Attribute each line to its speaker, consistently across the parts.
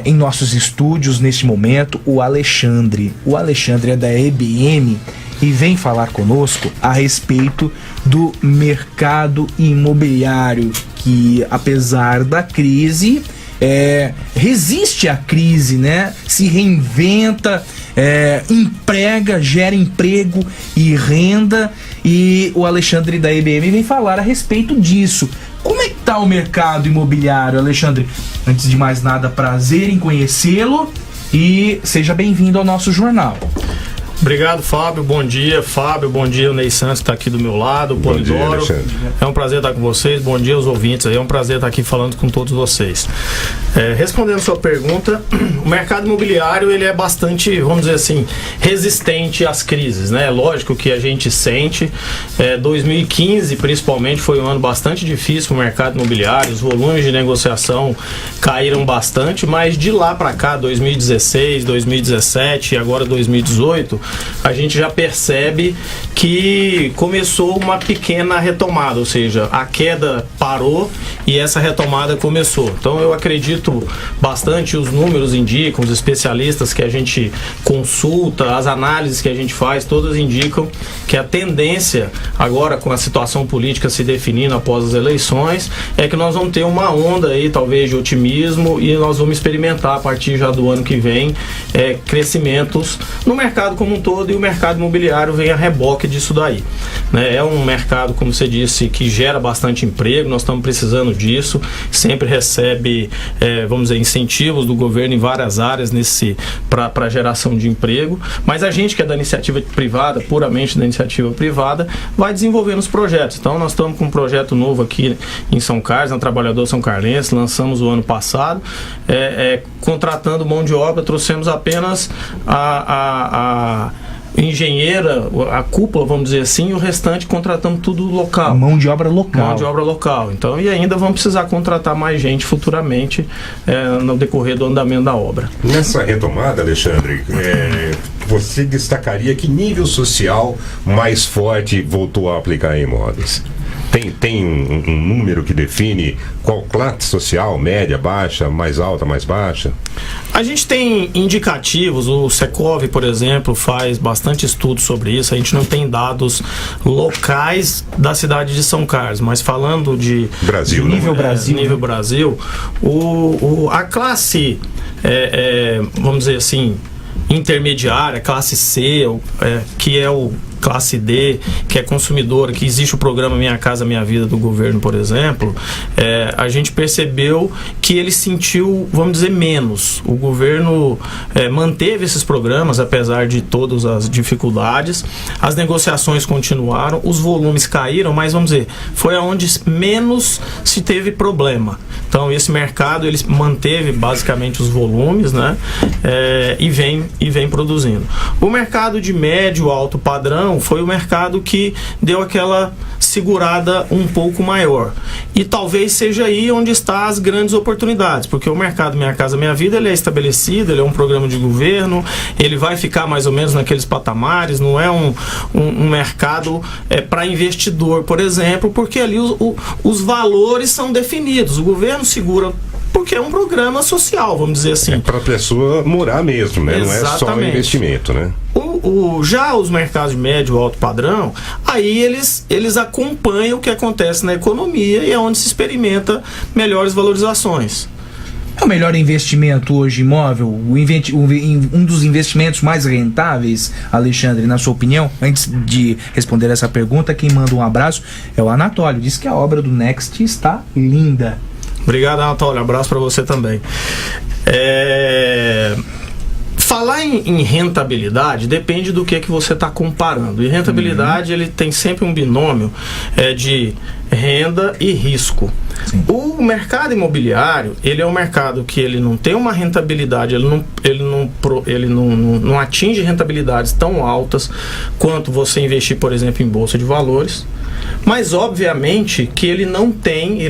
Speaker 1: em nossos estúdios neste momento o Alexandre. O Alexandre é da EBM e vem falar conosco a respeito do mercado imobiliário, que apesar da crise, resiste à crise, né? Se reinventa, emprega, gera emprego e renda, e o Alexandre da EBM vem falar a respeito disso. Como é que tá o mercado imobiliário, Alexandre? Antes de mais nada, prazer em conhecê-lo e seja bem-vindo ao nosso jornal.
Speaker 2: Obrigado, Fábio. Bom dia, Fábio. Bom dia, o Ney Santos, que está aqui do meu lado, o Polidoro. É um prazer estar com vocês. Bom dia aos ouvintes. É um prazer estar aqui falando com todos vocês. Respondendo a sua pergunta, o mercado imobiliário ele é bastante, vamos dizer assim, resistente às crises, né? Lógico que a gente sente. 2015, principalmente, foi um ano bastante difícil para o mercado imobiliário. Os volumes de negociação caíram bastante, mas de lá para cá, 2016, 2017 e agora 2018, a gente já percebe que começou uma pequena retomada, ou seja, a queda parou e essa retomada começou. Então eu acredito bastante, os números indicam, os especialistas que a gente consulta, as análises que a gente faz, todas indicam que a tendência agora, com a situação política se definindo após as eleições, é que nós vamos ter uma onda aí talvez de otimismo e nós vamos experimentar a partir já do ano que vem crescimentos no mercado como um todo, e o mercado imobiliário vem a reboque disso daí, né? É um mercado, como você disse, que gera bastante emprego, nós estamos precisando disso, sempre recebe, vamos dizer, incentivos do governo em várias áreas para geração de emprego, mas a gente que é da iniciativa privada, puramente da iniciativa privada, vai desenvolvendo os projetos. Então nós estamos com um projeto novo aqui em São Carlos, na Trabalhador São Carlense, lançamos o ano passado, contratando mão de obra, trouxemos apenas a engenheira, a cúpula, vamos dizer assim, e o restante contratamos tudo local.
Speaker 1: Mão de obra local.
Speaker 2: Mão de obra local. Então, e ainda vamos precisar contratar mais gente futuramente no decorrer do andamento da obra.
Speaker 3: Nessa retomada, Alexandre, você destacaria que nível social mais forte voltou a aplicar em imóveis? Tem um número que define qual classe social, média, baixa, mais alta, mais baixa?
Speaker 2: A gente tem indicativos, o Secov, por exemplo, faz bastante estudo sobre isso. A gente não tem dados locais da cidade de São Carlos, mas falando de
Speaker 3: Brasil,
Speaker 1: nível Brasil,
Speaker 2: nível Brasil, a classe, vamos dizer assim, intermediária, classe C, que é o classe D, que é consumidora, que existe o programa Minha Casa Minha Vida do governo, por exemplo, a gente percebeu que ele sentiu, vamos dizer, menos. O governo manteve esses programas, apesar de todas as dificuldades, as negociações continuaram, os volumes caíram, mas vamos dizer, foi aonde menos se teve problema. Então esse mercado, ele manteve basicamente os volumes, né? E vem produzindo. O mercado de médio, alto padrão foi o mercado que deu aquela segurada um pouco maior. E talvez seja aí onde estão as grandes oportunidades, porque o mercado Minha Casa Minha Vida, ele é estabelecido, ele é um programa de governo, ele vai ficar mais ou menos naqueles patamares, não é um mercado para investidor, por exemplo, porque ali os valores são definidos, o governo segura porque é um programa social, vamos dizer assim.
Speaker 3: É para a pessoa morar mesmo, né?
Speaker 2: Exatamente.
Speaker 3: Não é só investimento, né?
Speaker 2: Já os mercados de médio e alto padrão, aí eles acompanham o que acontece na economia e é onde se experimenta melhores valorizações.
Speaker 1: É o melhor investimento hoje imóvel? Um dos investimentos mais rentáveis, Alexandre, na sua opinião? Antes de responder essa pergunta, quem manda um abraço é o Anatólio. Diz que a obra do Next está linda.
Speaker 2: Obrigado, Anatólio. Abraço para você também. Falar em rentabilidade depende do que você está comparando. E rentabilidade, ele tem sempre um binômio de renda e risco.
Speaker 1: Sim.
Speaker 2: O mercado imobiliário, ele é um mercado que ele não tem uma rentabilidade, ele não atinge rentabilidades tão altas quanto você investir, por exemplo, em bolsa de valores. Mas obviamente que ele não tem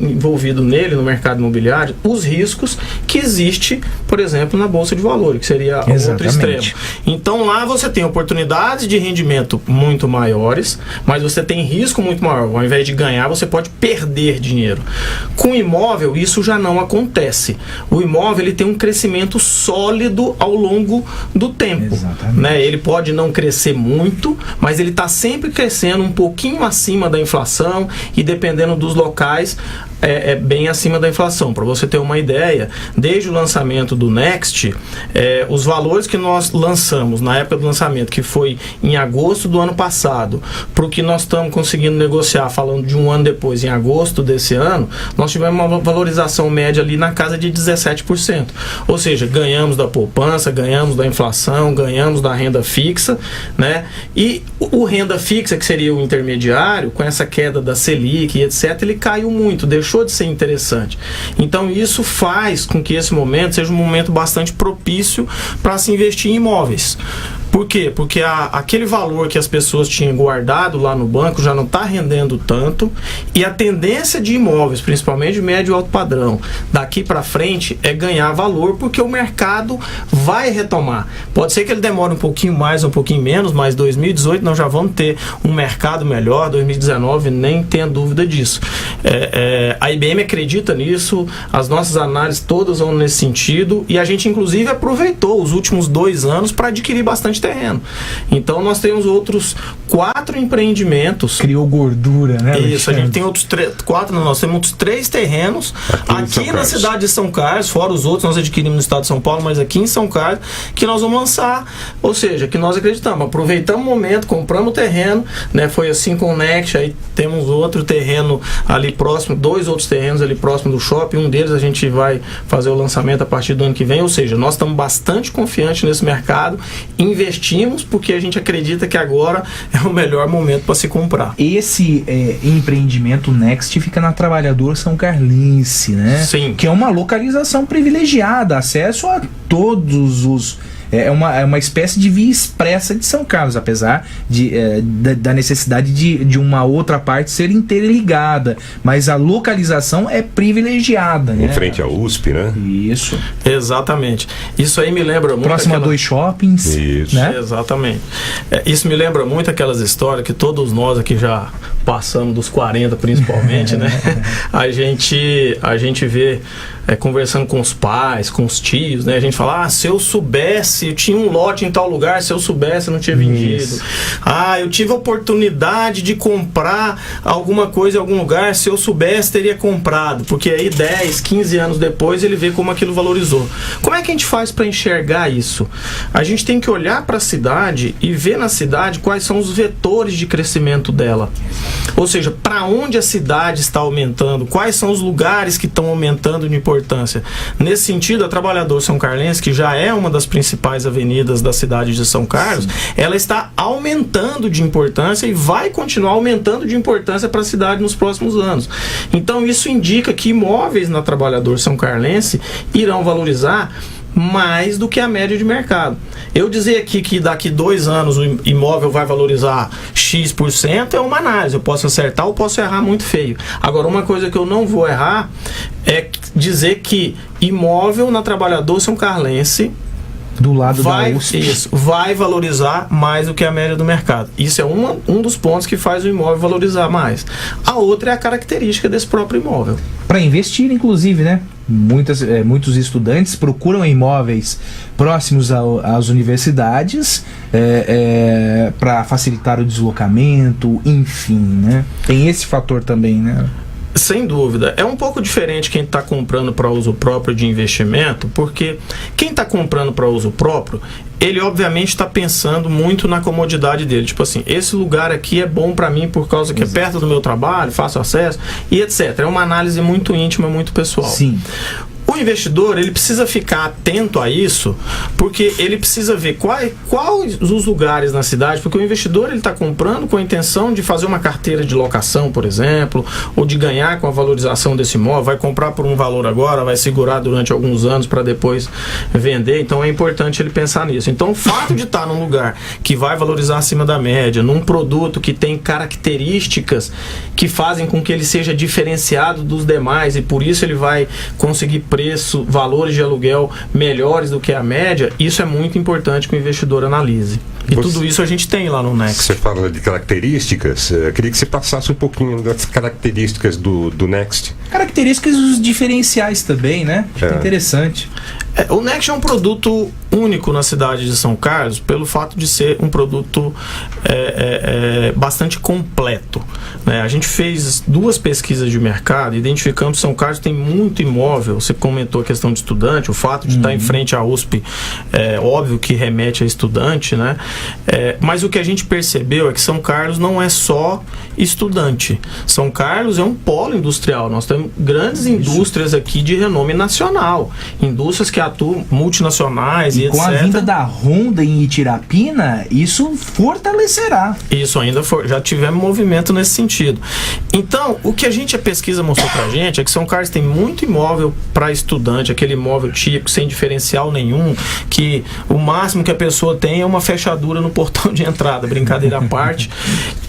Speaker 2: envolvido nele, no mercado imobiliário, os riscos que existe, por exemplo, na bolsa de valores, que seria o outro extremo. Então lá você tem oportunidades de rendimento muito maiores, mas você tem risco muito maior. Ao invés de ganhar, você pode perder dinheiro. Com imóvel, isso já não acontece. O imóvel ele tem um crescimento sólido ao longo do tempo. Né? Ele pode não crescer muito, mas ele está sempre crescendo um pouquinho acima da inflação e, dependendo dos locais, bem acima da inflação. Para você ter uma ideia, desde o lançamento do Next, os valores que nós lançamos na época do lançamento, que foi em agosto do ano passado, para o que nós estamos conseguindo negociar, falando de um ano depois, em agosto desse ano, nós tivemos uma valorização média ali na casa de 17%. Ou seja, ganhamos da poupança, ganhamos da inflação, ganhamos da renda fixa, né? E o renda fixa, que seria o intermediário, com essa queda da Selic e etc., ele caiu muito, deixou de ser interessante. Então isso faz com que esse momento seja um momento bastante propício para se investir em imóveis. Por quê? Porque aquele valor que as pessoas tinham guardado lá no banco já não está rendendo tanto, e a tendência de imóveis, principalmente de médio e alto padrão, daqui para frente é ganhar valor, porque o mercado vai retomar. Pode ser que ele demore um pouquinho mais, um pouquinho menos, mas 2018 nós já vamos ter um mercado melhor, 2019 nem tenha dúvida disso. A IBM acredita nisso, as nossas análises todas vão nesse sentido, e a gente inclusive aproveitou os últimos 2 anos para adquirir bastante terreno. Então nós temos outros 4 empreendimentos.
Speaker 1: Criou gordura, né?
Speaker 2: Isso, a gente tem outros 4, nós temos outros 3 terrenos aqui na cidade de São Carlos, fora os outros nós adquirimos no estado de São Paulo, mas aqui em São Carlos, que nós vamos lançar, ou seja, que nós acreditamos, aproveitamos o momento, compramos o terreno, né? Foi assim com o Next, aí temos outro terreno ali próximo, 2 outros terrenos ali próximo do shopping, um deles a gente vai fazer o lançamento a partir do ano que vem, ou seja, nós estamos bastante confiantes nesse mercado, investimos porque a gente acredita que agora é o melhor momento para se comprar.
Speaker 1: Esse empreendimento Next fica na Trabalhador São Carlense, né?
Speaker 2: Sim.
Speaker 1: Que é uma localização privilegiada, acesso a todos os... É uma espécie de via expressa de São Carlos, apesar da necessidade de uma outra parte ser interligada, mas a localização é privilegiada, né?
Speaker 3: Em frente à USP, né?
Speaker 1: Isso.
Speaker 2: Exatamente. Isso aí me lembra muito...
Speaker 1: Próximo a 2 shoppings.
Speaker 3: Isso.
Speaker 1: Né?
Speaker 2: Exatamente. Isso me lembra muito aquelas histórias que todos nós aqui já passamos dos 40 principalmente, né? A gente vê conversando com os pais, com os tios, né? A gente fala, se eu soubesse, eu tinha um lote em tal lugar, se eu soubesse eu não tinha vendido. Isso. Eu tive a oportunidade de comprar alguma coisa em algum lugar, se eu soubesse teria comprado, porque aí 10, 15 anos depois ele vê como aquilo valorizou. Como é que a gente faz para enxergar isso? A gente tem que olhar para a cidade e ver na cidade quais são os vetores de crescimento dela. Ou seja, para onde a cidade está aumentando, quais são os lugares que estão aumentando de importância. Nesse sentido, a Trabalhador São Carlense, que já é uma das principais avenidas da cidade de São Carlos, sim, ela está aumentando de importância e vai continuar aumentando de importância para a cidade nos próximos anos. Então isso indica que imóveis na Trabalhador São Carlense irão valorizar mais do que a média de mercado. Eu dizer aqui que daqui 2 anos o imóvel vai valorizar X% é uma análise, eu posso acertar ou posso errar muito feio. Agora, uma coisa que eu não vou errar é dizer que imóvel na Trabalhador São Carlense
Speaker 1: do lado da USP.
Speaker 2: Isso, vai valorizar mais do que a média do mercado. Isso é um dos pontos que faz o imóvel valorizar mais. A outra é a característica desse próprio imóvel.
Speaker 1: Para investir, inclusive, né? Muitos estudantes procuram imóveis próximos às universidades para facilitar o deslocamento, enfim, né? Tem esse fator também, né?
Speaker 2: Sem dúvida. É um pouco diferente quem está comprando para uso próprio de investimento, porque quem está comprando para uso próprio, ele obviamente está pensando muito na comodidade dele. Tipo assim, esse lugar aqui é bom para mim por causa que é perto do meu trabalho, fácil acesso e etc. É uma análise muito íntima, muito pessoal.
Speaker 1: Sim.
Speaker 2: O investidor, ele precisa ficar atento a isso, porque ele precisa ver quais os lugares na cidade, porque o investidor ele está comprando com a intenção de fazer uma carteira de locação, por exemplo, ou de ganhar com a valorização desse imóvel, vai comprar por um valor agora, vai segurar durante alguns anos para depois vender, então é importante ele pensar nisso. Então o fato de estar num lugar que vai valorizar acima da média, num produto que tem características que fazem com que ele seja diferenciado dos demais e por isso ele vai conseguir preço, valores de aluguel melhores do que a média, isso é muito importante que o investidor analise. E tudo isso a gente tem lá no Next.
Speaker 3: Você fala de características, eu queria que você passasse um pouquinho das características do Next.
Speaker 1: Características dos diferenciais também, né? Acho que é interessante.
Speaker 2: O Next é um produto único na cidade de São Carlos pelo fato de ser um produto bastante completo, né? A gente fez 2 pesquisas de mercado, identificamos que São Carlos tem muito imóvel. Você comentou a questão de estudante, o fato de estar em frente à USP é óbvio que remete a estudante, né? Mas o que a gente percebeu é que São Carlos não é só estudante. São Carlos é um polo industrial. Nós temos grandes indústrias aqui de renome nacional, indústrias que atuam multinacionais e
Speaker 1: com
Speaker 2: etc.
Speaker 1: a vinda da Honda em Itirapina, isso fortalecerá.
Speaker 2: Isso ainda já tivemos movimento nesse sentido. Então, o que a pesquisa mostrou pra gente é que São Carlos tem muito imóvel para estudante, aquele imóvel típico, sem diferencial nenhum, que o máximo que a pessoa tem é uma fechadura no portão de entrada, brincadeira à parte.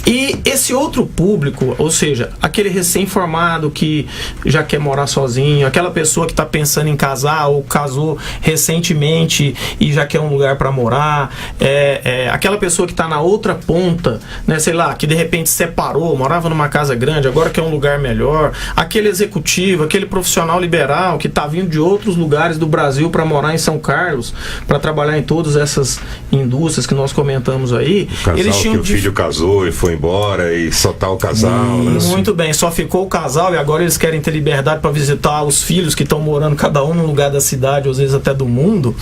Speaker 2: E esse outro público, ou seja, aquele recém-formado que já quer morar sozinho, aquela pessoa que está pensando em casar ou casou recentemente e já quer um lugar para morar, aquela pessoa que está na outra ponta, né, sei lá, que de repente separou, morava numa casa grande, agora quer um lugar melhor, aquele executivo, aquele profissional liberal que está vindo de outros lugares do Brasil para morar em São Carlos, para trabalhar em todas essas indústrias que nós comentamos aí.
Speaker 3: O casal
Speaker 2: eles tinham
Speaker 3: que o filho casou e foi embora e só tá o casal.
Speaker 2: Muito bem, só ficou o casal e agora eles querem ter liberdade para visitar os filhos que estão morando cada um num lugar da cidade, ou às vezes até do mundo.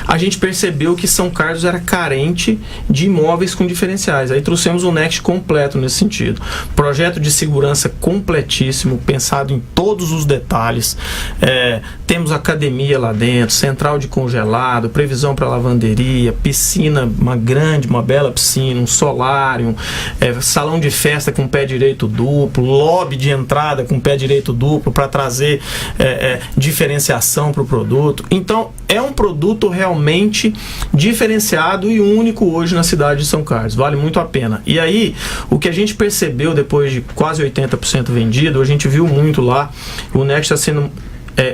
Speaker 2: A gente percebeu que São Carlos era carente de imóveis com diferenciais. Aí trouxemos o Next completo nesse sentido. Projeto de segurança completíssimo, pensado em todos os detalhes. Temos academia lá dentro, central de congelado, previsão para lavanderia, piscina, uma bela piscina, um solário, salão de festa com pé direito duplo, lobby de entrada com pé direito duplo para trazer diferenciação para o produto. Então, é um produto realmente diferenciado e único hoje na cidade de São Carlos. Vale muito a pena. E aí, o que a gente percebeu depois de quase 80% vendido, a gente viu muito lá, o Next está sendo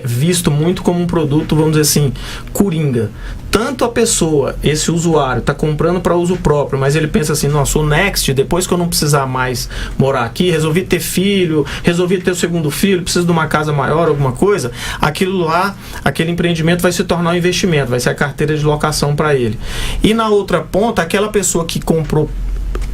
Speaker 2: visto muito como um produto, vamos dizer assim, coringa. Tanto a pessoa, esse usuário, está comprando para uso próprio, mas ele pensa assim, nossa, o Next, depois que eu não precisar mais morar aqui, resolvi ter filho, resolvi ter o segundo filho, preciso de uma casa maior, alguma coisa, aquilo lá, aquele empreendimento vai se tornar um investimento, vai ser a carteira de locação para ele. E na outra ponta, aquela pessoa que comprou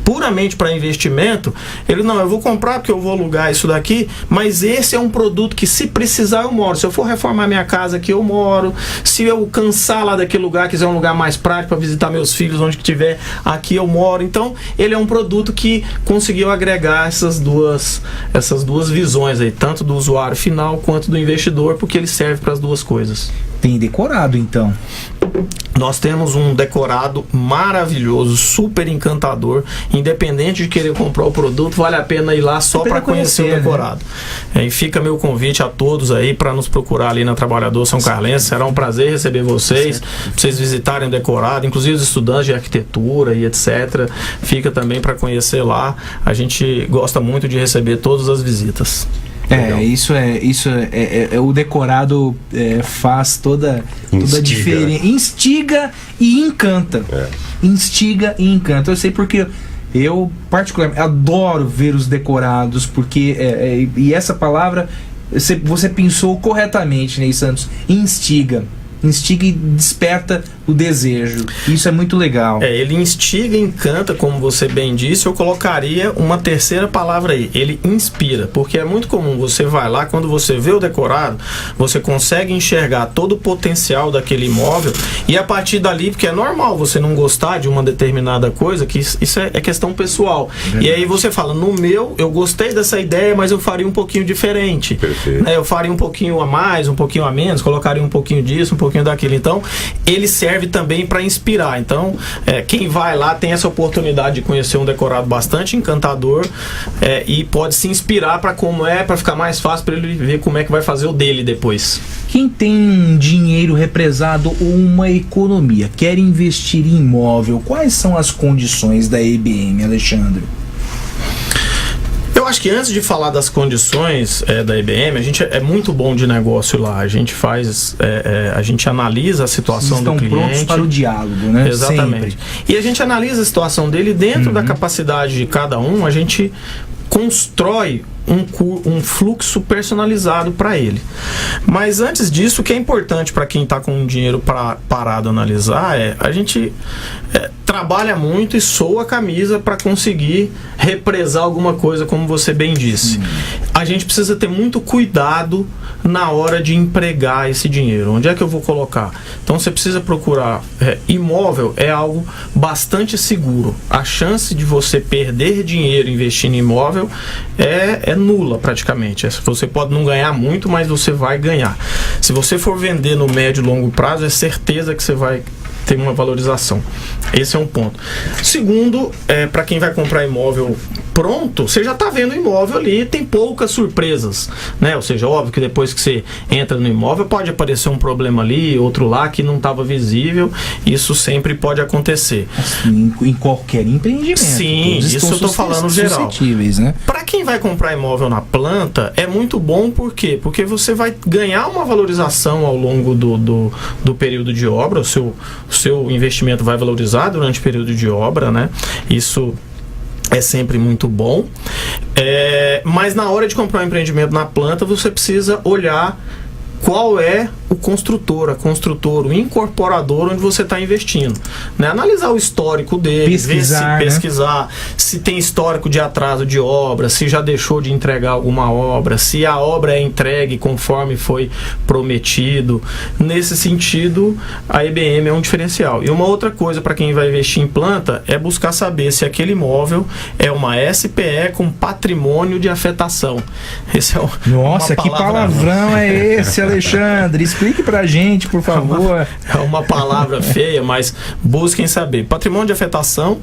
Speaker 2: puramente para investimento, ele não, eu vou comprar porque eu vou alugar isso daqui, mas esse é um produto que se precisar eu moro, se eu for reformar minha casa aqui eu moro, se eu cansar lá daquele lugar, quiser um lugar mais prático para visitar meus filhos onde que tiver, aqui eu moro. Então ele é um produto que conseguiu agregar essas duas visões aí, tanto do usuário final quanto do investidor, porque ele serve para as duas coisas.
Speaker 1: Tem decorado, então?
Speaker 2: Nós temos um decorado maravilhoso, super encantador. Independente de querer comprar o produto, vale a pena ir lá só para conhecer o decorado. Né? E fica meu convite a todos aí para nos procurar ali na Trabalhador São Carlense. Será um prazer receber vocês, para vocês visitarem o decorado, inclusive os estudantes de arquitetura e etc. Fica também para conhecer lá. A gente gosta muito de receber todas as visitas.
Speaker 1: Isso é o decorado faz toda a diferença. Instiga e encanta. Instiga e encanta. Eu sei porque eu particularmente adoro ver os decorados, porque e essa palavra você pensou corretamente, Ney Santos. Instiga e desperta o desejo. Isso é muito legal.
Speaker 2: Ele instiga e encanta, como você bem disse. Eu colocaria uma terceira palavra aí. Ele inspira, porque é muito comum, você vai lá, quando você vê o decorado, você consegue enxergar todo o potencial daquele imóvel, e a partir dali, porque é normal você não gostar de uma determinada coisa, que isso é questão pessoal. E aí você fala, no meu, eu gostei dessa ideia, mas eu faria um pouquinho diferente.
Speaker 3: Perfeito.
Speaker 2: Eu faria um pouquinho a mais, um pouquinho a menos, colocaria um pouquinho disso, um pouquinho daquilo. Então, ele serve também para inspirar. Então, quem vai lá tem essa oportunidade de conhecer um decorado bastante encantador e pode se inspirar para para ficar mais fácil para ele ver como é que vai fazer o dele depois.
Speaker 1: Quem tem dinheiro represado ou uma economia, quer investir em imóvel, quais são as condições da EBM, Alexandre?
Speaker 2: Eu acho que antes de falar das condições da IBM, a gente é muito bom de negócio lá. A gente faz, a gente analisa a situação do cliente.
Speaker 1: Estão prontos para o diálogo, né?
Speaker 2: Exatamente.
Speaker 1: Sempre.
Speaker 2: E a gente analisa a situação dele dentro da capacidade de cada um, a gente constrói um fluxo personalizado para ele. Mas antes disso, o que é importante para quem está com o dinheiro parado analisar a gente trabalha muito e soa a camisa para conseguir represar alguma coisa, como você bem disse. A gente precisa ter muito cuidado na hora de empregar esse dinheiro. Onde é que eu vou colocar? Então você precisa procurar. Imóvel é algo bastante seguro. A chance de você perder dinheiro investindo em imóvel é nula praticamente. Você pode não ganhar muito, mas você vai ganhar. Se você for vender no médio e longo prazo, é certeza que você vai ter uma valorização. Esse é um ponto. Segundo, para quem vai comprar imóvel pronto, você já está vendo o imóvel ali, tem poucas surpresas, né? Ou seja, óbvio que depois que você entra no imóvel pode aparecer um problema ali, outro lá que não estava visível. Isso sempre pode acontecer.
Speaker 1: Assim, em qualquer empreendimento.
Speaker 2: Sim, isso eu estou falando geral.
Speaker 1: Né?
Speaker 2: Para quem vai comprar imóvel na planta, é muito bom, por quê? Porque você vai ganhar uma valorização ao longo do período de obra, o seu investimento vai valorizar durante o período de obra, né? Isso é sempre muito bom. Mas na hora de comprar um empreendimento na planta, você precisa olhar qual é o construtor, a construtora, o incorporador onde você está investindo, né? Analisar o histórico dele, pesquisar se tem histórico de atraso de obra, se já deixou de entregar alguma obra, se a obra é entregue conforme foi prometido. Nesse sentido, a IBM é um diferencial. E uma outra coisa para quem vai investir em planta é buscar saber se aquele imóvel é uma SPE com patrimônio de afetação. Esse é
Speaker 1: Nossa, que palavrão é esse, Alexandre? Explique pra gente, por favor.
Speaker 2: É uma palavra feia, mas busquem saber. Patrimônio de afetação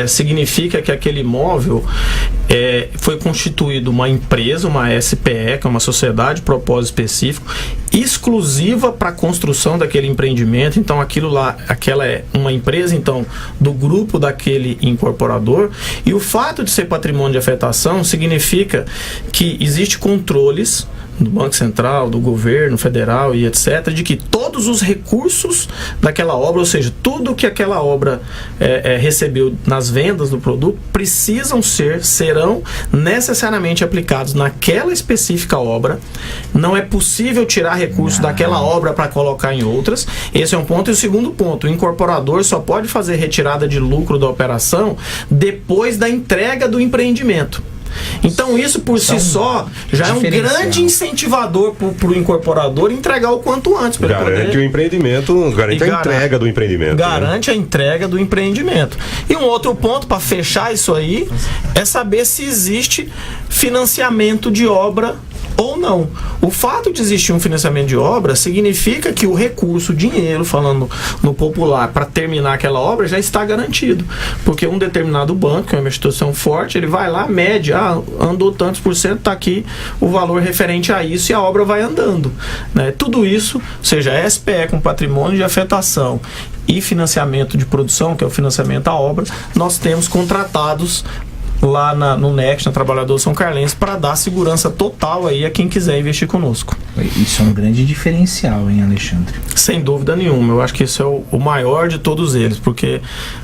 Speaker 2: significa que aquele imóvel foi constituído uma empresa, uma SPE, que é uma sociedade de propósito específico, exclusiva para a construção daquele empreendimento. Então aquela é uma empresa então do grupo daquele incorporador, e o fato de ser patrimônio de afetação significa que existe controles do Banco Central, do governo federal e etc., de que todos os recursos daquela obra, ou seja, tudo que aquela obra recebeu nas vendas do produto, serão necessariamente aplicados naquela específica obra. Não é possível tirar recursos daquela obra para colocar em outras. Esse é um ponto. E o segundo ponto, o incorporador só pode fazer retirada de lucro da operação depois da entrega do empreendimento. Então isso por si só já é um grande incentivador para o incorporador entregar o quanto antes.
Speaker 3: Garante o empreendimento, garante a entrega do empreendimento.
Speaker 2: Garante a entrega do empreendimento. E um outro ponto para fechar isso aí é saber se existe financiamento de obra ou não. O fato de existir um financiamento de obra significa que o recurso, o dinheiro, falando no popular, para terminar aquela obra já está garantido. Porque um determinado banco, que é uma instituição forte, ele vai lá, mede, andou tantos por cento, está aqui o valor referente a isso, e a obra vai andando, né? Tudo isso, ou seja, SPE com patrimônio de afetação e financiamento de produção, que é o financiamento à obra, nós temos contratados lá no Next, na Trabalhador São Carlense, para dar segurança total aí a quem quiser investir conosco.
Speaker 1: Isso é um grande diferencial, hein, Alexandre?
Speaker 2: Sem dúvida nenhuma. Eu acho que isso é o maior de todos eles, porque,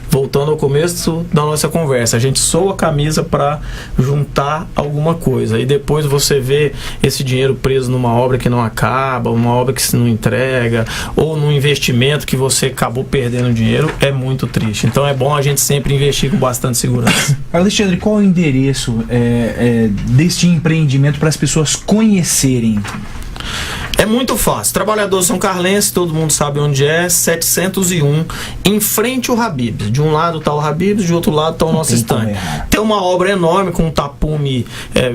Speaker 2: voltando ao começo da nossa conversa, a gente soa a camisa para juntar alguma coisa, e depois você vê esse dinheiro preso numa obra que não acaba, uma obra que se não entrega, ou num investimento que você acabou perdendo dinheiro, é muito triste. Então é bom a gente sempre investir com bastante segurança.
Speaker 1: Alexandre, qual é o endereço deste empreendimento para as pessoas conhecerem?
Speaker 2: É muito fácil. Trabalhador São Carlense, todo mundo sabe onde é, 701, em frente ao Habib's. De um lado está o Habib's, de outro lado está o nosso estande. Tem uma obra enorme com um tapume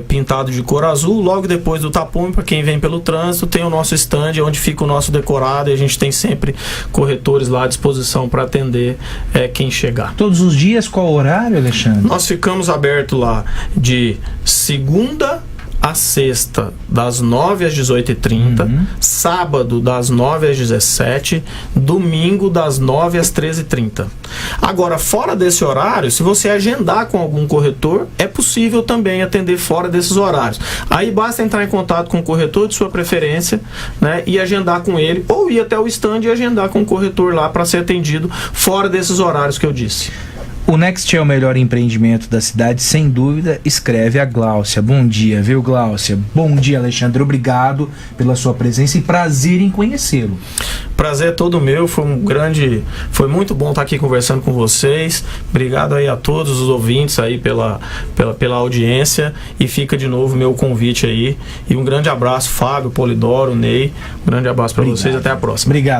Speaker 2: pintado de cor azul. Logo depois do tapume, para quem vem pelo trânsito, tem o nosso estande, onde fica o nosso decorado, e a gente tem sempre corretores lá à disposição para atender quem chegar.
Speaker 1: Todos os dias, qual horário, Alexandre?
Speaker 2: Nós ficamos abertos lá de segunda a sexta, das 9 às 18h30, sábado, das 9 às 17h, domingo, das 9 às 13h30. Agora, fora desse horário, se você agendar com algum corretor, é possível também atender fora desses horários. Aí basta entrar em contato com o corretor de sua preferência, né, e agendar com ele, ou ir até o stand e agendar com o corretor lá para ser atendido fora desses horários que eu disse.
Speaker 1: O Next é o melhor empreendimento da cidade, sem dúvida, escreve a Gláucia. Bom dia, viu, Gláucia? Bom dia, Alexandre. Obrigado pela sua presença e prazer em conhecê-lo.
Speaker 2: Prazer todo meu, foi muito bom estar aqui conversando com vocês. Obrigado aí a todos os ouvintes aí pela audiência, e fica de novo meu convite aí. E um grande abraço, Fábio, Polidoro, Ney. Um grande abraço para vocês, até a próxima.
Speaker 1: Obrigado.